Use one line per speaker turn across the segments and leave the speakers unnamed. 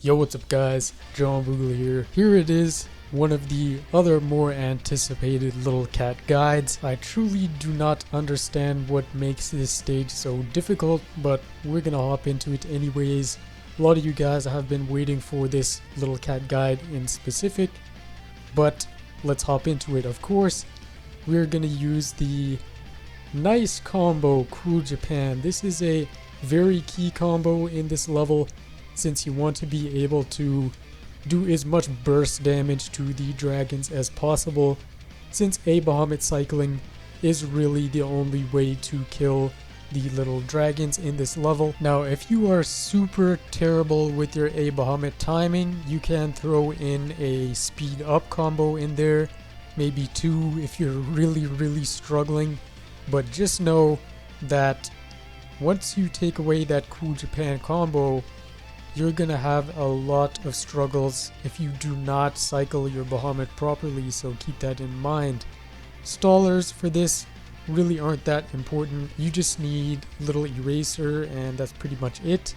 Yo, what's up guys? John Boogle here. Here it is, one of the other more anticipated little cat guides. I truly do not understand what makes this stage so difficult, but we're gonna hop into it anyways. A lot of you guys have been waiting for this little cat guide in specific, but let's hop into it. Of course, we're gonna use the nice combo Cool Japan. This is a very key combo in this level, since you want to be able to do as much burst damage to the dragons as possible, since a Bahamut cycling is really the only way to kill the little dragons in this level. Now if you are super terrible with your a Bahamut timing, you can throw in a speed up combo in there, maybe two if you're really struggling, but just know that once you take away that Cool Japan combo, you're gonna have a lot of struggles if you do not cycle your Bahamut properly, so keep that in mind. Stallers for this really aren't that important. You just need little eraser and that's pretty much it,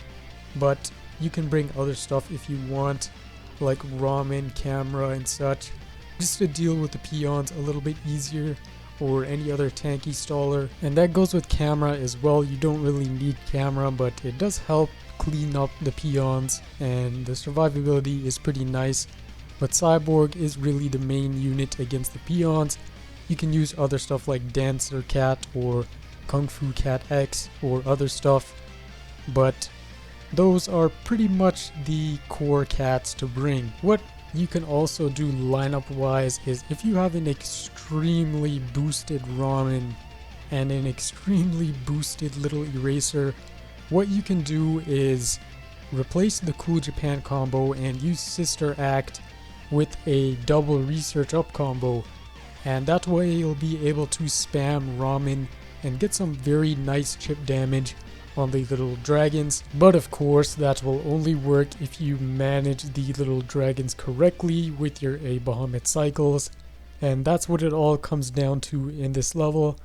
but you can bring other stuff if you want, like ramen, camera and such, just to deal with the peons a little bit easier, or any other tanky staller. And that goes with camera as well. You don't really need camera, but it does help clean up the peons, and the survivability is pretty nice. But Cyborg is really the main unit against the peons. You can use other stuff like Dancer Cat or Kung Fu Cat X or other stuff, but those are pretty much the core cats to bring. What you can also do lineup wise is, if you have an extremely boosted ramen and an extremely boosted little eraser, what you can do is replace the Cool Japan combo and use Sister Act with a double research up combo, and that way you'll be able to spam ramen and get some very nice chip damage on the little dragons. But of course that will only work if you manage the little dragons correctly with your a Bahamut cycles, and that's what it all comes down to in this level.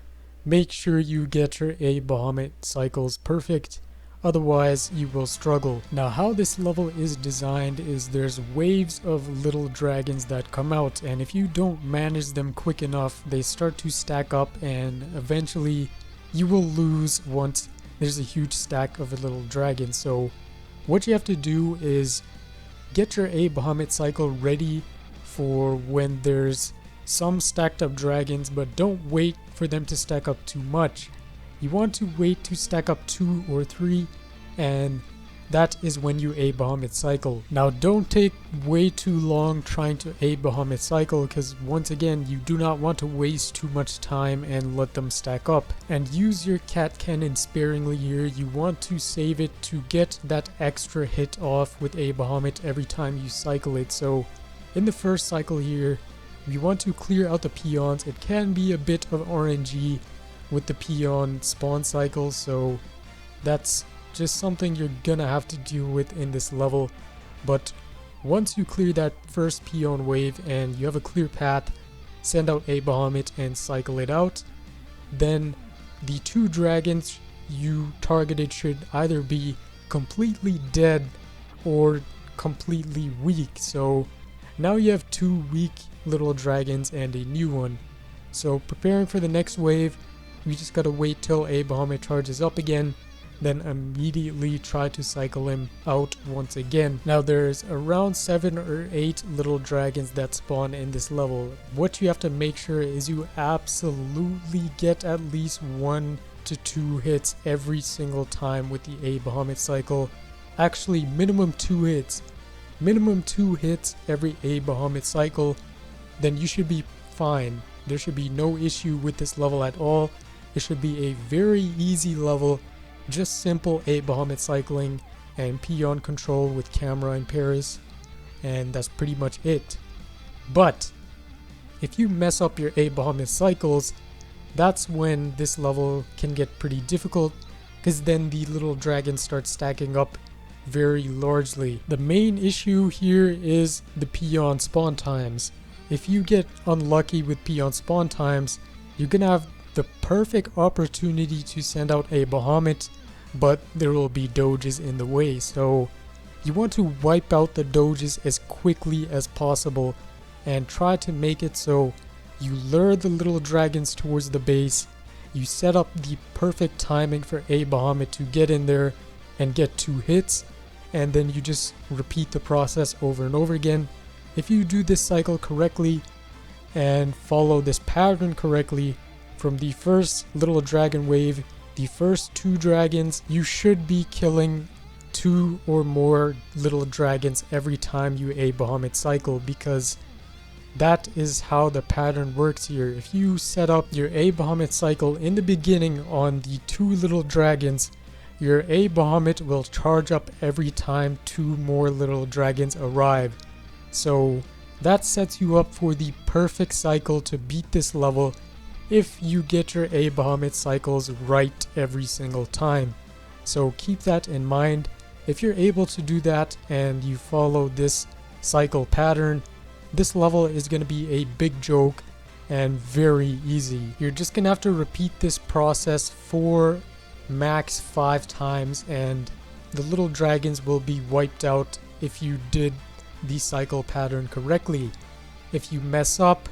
Make sure you get your a Bahamut cycles perfect, otherwise you will struggle. Now how this level is designed is there's waves of little dragons that come out, and if you don't manage them quick enough, they start to stack up and eventually you will lose once there's a huge stack of little dragons. So what you have to do is get your a Bahamut cycle ready for when there's some stacked up dragons, but don't wait for them to stack up too much. You want to wait to stack up 2 or 3, and that is when you a Bahamut cycle. Now don't take way too long trying to a Bahamut cycle, because once again you do not want to waste too much time and let them stack up. And use your cat cannon sparingly here. You want to save it to get that extra hit off with a Bahamut every time you cycle it. So in the first cycle here, we want to clear out the peons. It can be a bit of RNG with the peon spawn cycle, so that's just something you're gonna have to deal with in this level. But once you clear that first peon wave and you have a clear path, send out a Bahamut and cycle it out. Then the 2 dragons you targeted should either be completely dead or completely weak. So now you have 2 weak little dragons and a new one. So preparing for the next wave, we just gotta wait till a Bahamut charges up again, then immediately try to cycle him out once again. Now there's around 7 or 8 little dragons that spawn in this level. What you have to make sure is you absolutely get at least 1 to 2 hits every single time with the a Bahamut cycle. Actually minimum 2 hits. Minimum 2 hits every a Bahamut cycle, then you should be fine. There should be no issue with this level at all. It should be a very easy level, just simple a Bahamut cycling and peon control with camera and Paris, and that's pretty much it. But if you mess up your a Bahamut cycles, that's when this level can get pretty difficult, because then the little dragons start stacking up very largely. The main issue here is the peon spawn times. If you get unlucky with peon spawn times, you're gonna have the perfect opportunity to send out a Bahamut, but there will be doges in the way. So You want to wipe out the doges as quickly as possible and try to make it so you lure the little dragons towards the base, you set up the perfect timing for a Bahamut to get in there and get 2 hits, and then you just repeat the process over and over again. If you do this cycle correctly and follow this pattern correctly, from the first little dragon wave, the first 2 dragons, you should be killing 2 or more little dragons every time you a Bahamut cycle, because that is how the pattern works here. If you set up your a Bahamut cycle in the beginning on the 2 little dragons, your a Bahamut will charge up every time 2 more little dragons arrive. So that sets you up for the perfect cycle to beat this level if you get your a Bahamut cycles right every single time. So keep that in mind. If you're able to do that and you follow this cycle pattern, this level is going to be a big joke and very easy. You're just going to have to repeat this process for max 5 times and the little dragons will be wiped out if you did the cycle pattern correctly. If you mess up,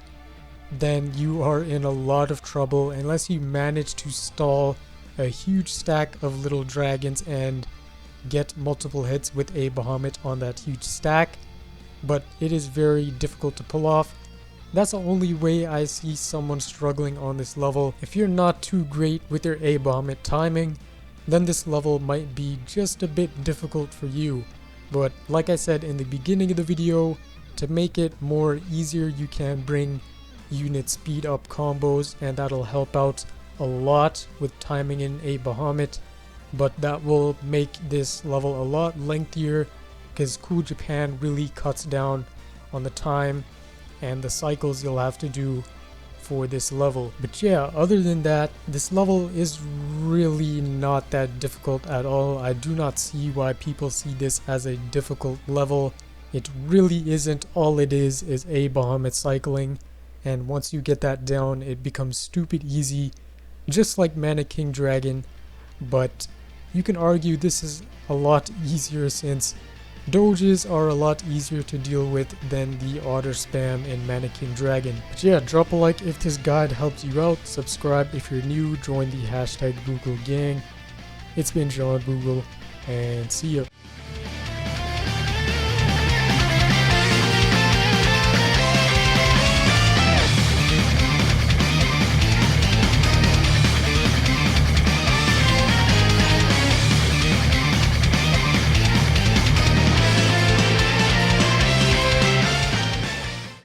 then you are in a lot of trouble unless you manage to stall a huge stack of little dragons and get multiple hits with a Bahamut on that huge stack. But it is very difficult to pull off. That's the only way I see someone struggling on this level. If you're not too great with your a Bahamut timing, then this level might be just a bit difficult for you. But like I said in the beginning of the video, to make it more easier, you can bring unit speed up combos, and that'll help out a lot with timing in a Bahamut. But that will make this level a lot lengthier, because Cool Japan really cuts down on the time and the cycles you'll have to do for this level. But yeah, other than that, this level is really not that difficult at all. I do not see why people see this as a difficult level. It really isn't. All it is a Bahamut cycling, and once you get that down, it becomes stupid easy, just like Mana King Dragon. But you can argue this is a lot easier since doges are a lot easier to deal with than the otter spam in Mana King Dragon. But yeah, drop a like if this guide helps you out, subscribe if you're new, join the hashtag Boogle gang. It's been John Boogle, and see ya.